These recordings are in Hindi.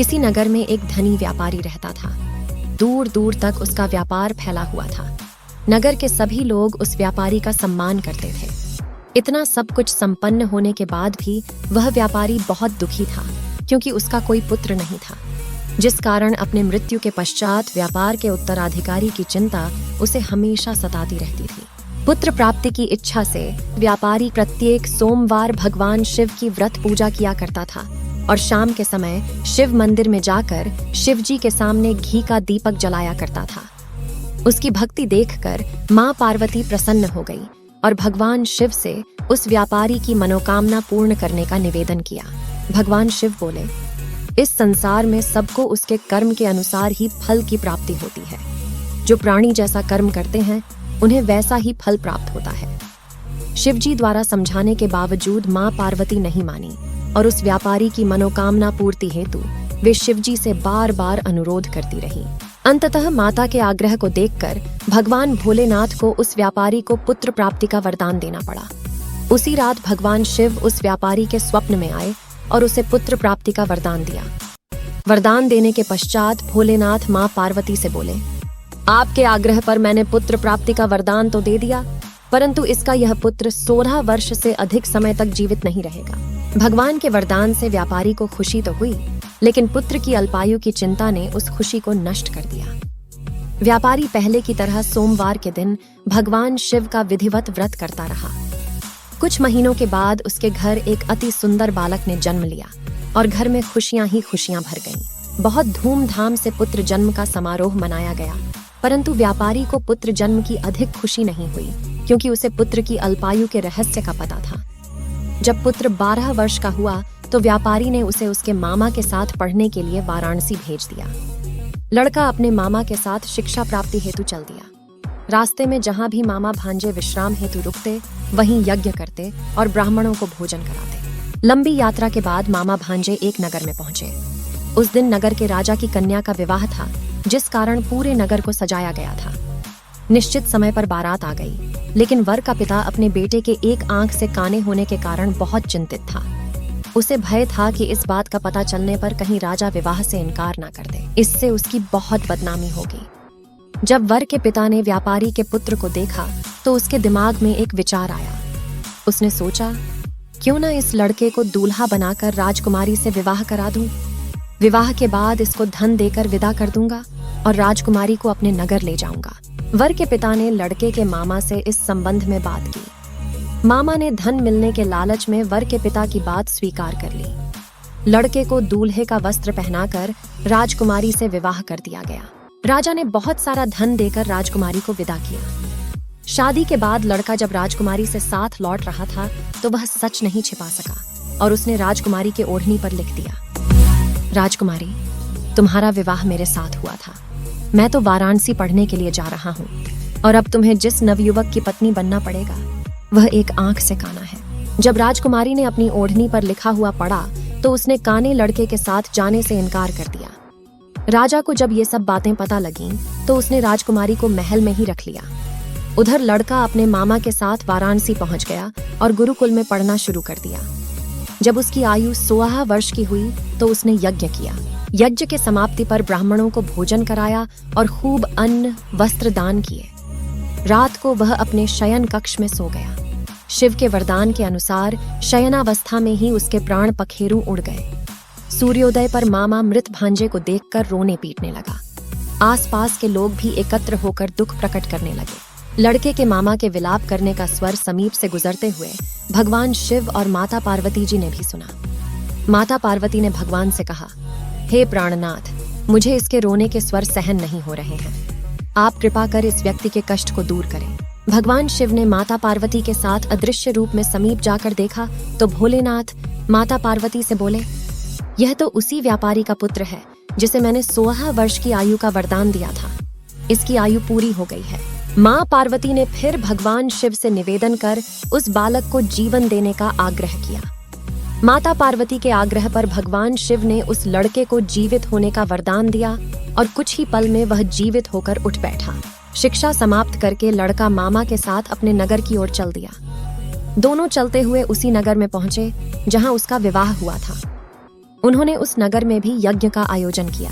किसी नगर में एक धनी व्यापारी रहता था। दूर दूर तक उसका व्यापार फैला हुआ था। नगर के सभी लोग उस व्यापारी का सम्मान करते थे। इतना सब कुछ संपन्न होने के बाद भी वह व्यापारी बहुत दुखी था, क्योंकि उसका कोई पुत्र नहीं था, जिस कारण अपने मृत्यु के पश्चात व्यापार के उत्तराधिकारी की चिंता उसे हमेशा सताती रहती थी। पुत्र प्राप्ति की इच्छा से व्यापारी प्रत्येक सोमवार भगवान शिव की व्रत पूजा किया करता था और शाम के समय शिव मंदिर में जाकर शिव जी के सामने घी का दीपक जलाया करता था। उसकी भक्ति देखकर मां पार्वती प्रसन्न हो गई और भगवान शिव से उस व्यापारी की मनोकामना पूर्ण करने का निवेदन किया। भगवान शिव बोले, इस संसार में सबको उसके कर्म के अनुसार ही फल की प्राप्ति होती है। जो प्राणी जैसा कर्म करते हैं उन्हें वैसा ही फल प्राप्त होता है। शिवजी द्वारा समझाने के बावजूद मां पार्वती नहीं मानी और उस व्यापारी की मनोकामना पूर्ति हेतु वे शिवजी से बार बार अनुरोध करती रही। अंततः माता के आग्रह को देखकर भगवान भोलेनाथ को उस व्यापारी को पुत्र प्राप्ति का वरदान देना पड़ा। उसी रात भगवान शिव उस व्यापारी के स्वप्न में आए और उसे पुत्र प्राप्ति का वरदान दिया। वरदान देने के पश्चात भोलेनाथ मां पार्वती से बोले, आपके आग्रह पर मैंने पुत्र प्राप्ति का वरदान तो दे दिया, परंतु इसका यह पुत्र 16 वर्ष से अधिक समय तक जीवित नहीं रहेगा। भगवान के वरदान से व्यापारी को खुशी तो हुई, लेकिन पुत्र की अल्पायु की चिंता ने उस खुशी को नष्ट कर दिया। व्यापारी पहले की तरह सोमवार के दिन भगवान शिव का विधिवत व्रत करता रहा। कुछ महीनों के बाद उसके घर एक अति सुंदर बालक ने जन्म लिया और घर में खुशियां ही खुशियां भर गईं। बहुत धूमधाम से पुत्र जन्म का समारोह मनाया गया, परंतु व्यापारी को पुत्र जन्म की अधिक खुशी नहीं हुई, क्योंकि उसे पुत्र की अल्पायु के रहस्य का पता था। जब पुत्र 12 वर्ष का हुआ तो व्यापारी ने उसे उसके मामा के साथ पढ़ने के लिए वाराणसी भेज दिया। लड़का अपने मामा के साथ शिक्षा प्राप्ति हेतु चल दिया। रास्ते में जहां भी मामा भांजे विश्राम हेतु रुकते, वहीं यज्ञ करते और ब्राह्मणों को भोजन कराते। लंबी यात्रा के बाद मामा भांजे एक नगर में पहुंचे। उस दिन नगर के राजा की कन्या का विवाह था, जिस कारण पूरे नगर को सजाया गया था। निश्चित समय पर बारात आ गई, लेकिन वर का पिता अपने बेटे के एक आंख से काने होने के कारण बहुत चिंतित था। उसे भय था कि इस बात का पता चलने पर कहीं राजा विवाह से इनकार ना कर दे, इससे उसकी बहुत बदनामी होगी। जब वर के पिता ने व्यापारी के पुत्र को देखा तो उसके दिमाग में एक विचार आया। उसने सोचा, क्यों ना इस लड़के को दूल्हा बनाकर राजकुमारी से विवाह करा दूं। विवाह के बाद इसको धन देकर विदा कर दूंगा और राजकुमारी को अपने नगर ले जाऊंगा। वर के पिता ने लड़के के मामा से इस संबंध में बात की। मामा ने धन मिलने के लालच में वर के पिता की बात स्वीकार कर ली। लड़के को दूल्हे का वस्त्र पहनाकर राजकुमारी से विवाह कर दिया गया। राजा ने बहुत सारा धन देकर राजकुमारी को विदा किया। शादी के बाद लड़का जब राजकुमारी से साथ लौट रहा था तो वह सच नहीं छिपा सका और उसने राजकुमारी के ओढ़नी पर लिख दिया, राजकुमारी, तुम्हारा विवाह मेरे साथ हुआ था। मैं तो वाराणसी पढ़ने के लिए जा रहा हूँ और अब तुम्हें जिस नवयुवक की पत्नी बनना पड़ेगा वह एक आंख से काना है। जब राजकुमारी ने अपनी ओढ़नी पर लिखा हुआ पढ़ा तो उसने काने लड़के के साथ जाने से इनकार कर दिया। राजा को जब ये सब बातें पता लगीं तो उसने राजकुमारी को महल में ही रख लिया। उधर लड़का अपने मामा के साथ वाराणसी पहुंच गया और गुरुकुल में पढ़ना शुरू कर दिया। जब उसकी आयु 16 वर्ष की हुई तो उसने यज्ञ किया। यज्ञ के समाप्ति पर ब्राह्मणों को भोजन कराया और खूब अन्न वस्त्र दान किए। रात को वह अपने शयन कक्ष में सो गया। शिव के वरदान के अनुसार शयनावस्था में ही उसके प्राण पखेरु उड़ गए। सूर्योदय पर मामा मृत भांजे को देखकर रोने पीटने लगा। आसपास के लोग भी एकत्र होकर दुख प्रकट करने लगे। लड़के के मामा के विलाप करने का स्वर समीप से गुजरते हुए भगवान शिव और माता पार्वती जी ने भी सुना। माता पार्वती ने भगवान से कहा, हे प्राणनाथ, मुझे इसके रोने के स्वर सहन नहीं हो रहे हैं। आप कृपा कर इस व्यक्ति के कष्ट को दूर करें। भगवान शिव ने माता पार्वती के साथ अदृश्य रूप में समीप जाकर देखा तो भोलेनाथ माता पार्वती से बोले, यह तो उसी व्यापारी का पुत्र है जिसे मैंने 16 वर्ष की आयु का वरदान दिया था। इसकी आयु पूरी हो गई है। मां पार्वती ने फिर भगवान शिव से निवेदन कर उस बालक को जीवन देने का आग्रह किया। माता पार्वती के आग्रह पर भगवान शिव ने उस लड़के को जीवित होने का वरदान दिया और कुछ ही पल में वह जीवित होकर उठ बैठा। शिक्षा समाप्त करके लड़का मामा के साथ अपने नगर की ओर चल दिया। दोनों चलते हुए उसी नगर में पहुंचे जहां उसका विवाह हुआ था। उन्होंने उस नगर में भी यज्ञ का आयोजन किया।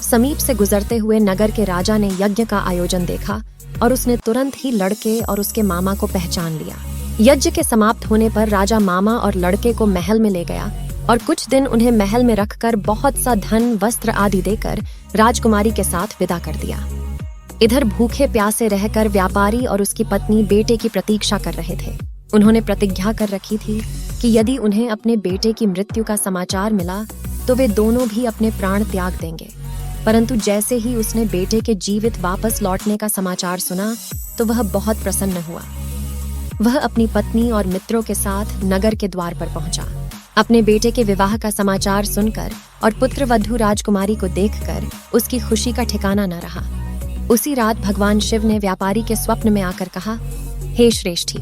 समीप से गुजरते हुए नगर के राजा ने यज्ञ का आयोजन देखा और उसने तुरंत ही लड़के और उसके मामा को पहचान लिया। यज्ञ के समाप्त होने पर राजा मामा और लड़के को महल में ले गया और कुछ दिन उन्हें महल में रखकर बहुत सा धन, वस्त्र आदि देकर राजकुमारी के साथ विदा कर दिया। इधर भूखे प्यासे रहकर व्यापारी और उसकी पत्नी बेटे की प्रतीक्षा कर रहे थे। उन्होंने प्रतिज्ञा कर रखी थी कि यदि उन्हें अपने बेटे की मृत्यु का समाचार मिला तो वे दोनों भी अपने प्राण त्याग देंगे। परंतु जैसे ही उसने बेटे के जीवित वापस लौटने का समाचार सुना तो वह बहुत प्रसन्न हुआ। वह अपनी पत्नी और मित्रों के साथ नगर के द्वार पर पहुंचा। अपने बेटे के विवाह का समाचार सुनकर और पुत्रवधू राजकुमारी को देखकर उसकी खुशी का ठिकाना न रहा। उसी रात भगवान शिव ने व्यापारी के स्वप्न में आकर कहा, हे श्रेष्ठी,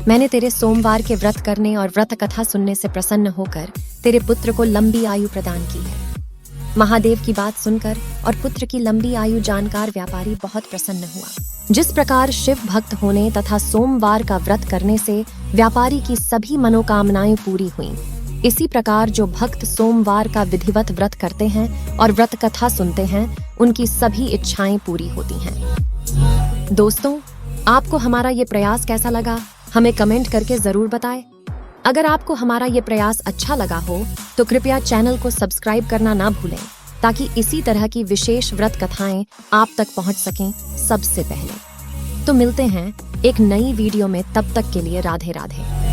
मैंने तेरे सोमवार के व्रत करने और व्रत कथा सुनने से प्रसन्न होकर तेरे पुत्र को लंबी आयु प्रदान की है। महादेव की बात सुनकर और पुत्र की लंबी आयु जानकर व्यापारी बहुत प्रसन्न हुआ। जिस प्रकार शिव भक्त होने तथा सोमवार का व्रत करने से व्यापारी की सभी मनोकामनाएं पूरी हुईं, इसी प्रकार जो भक्त सोमवार का विधिवत व्रत करते हैं और व्रत कथा सुनते हैं, उनकी सभी इच्छाएं पूरी होती हैं। दोस्तों, आपको हमारा ये प्रयास कैसा लगा, हमें कमेंट करके जरूर बताएं। अगर आपको हमारा ये प्रयास अच्छा लगा हो तो कृपया चैनल को सब्सक्राइब करना ना भूलें, ताकि इसी तरह की विशेष व्रत कथाएं आप तक पहुंच सकें सबसे पहले। तो मिलते हैं एक नई वीडियो में, तब तक के लिए राधे राधे।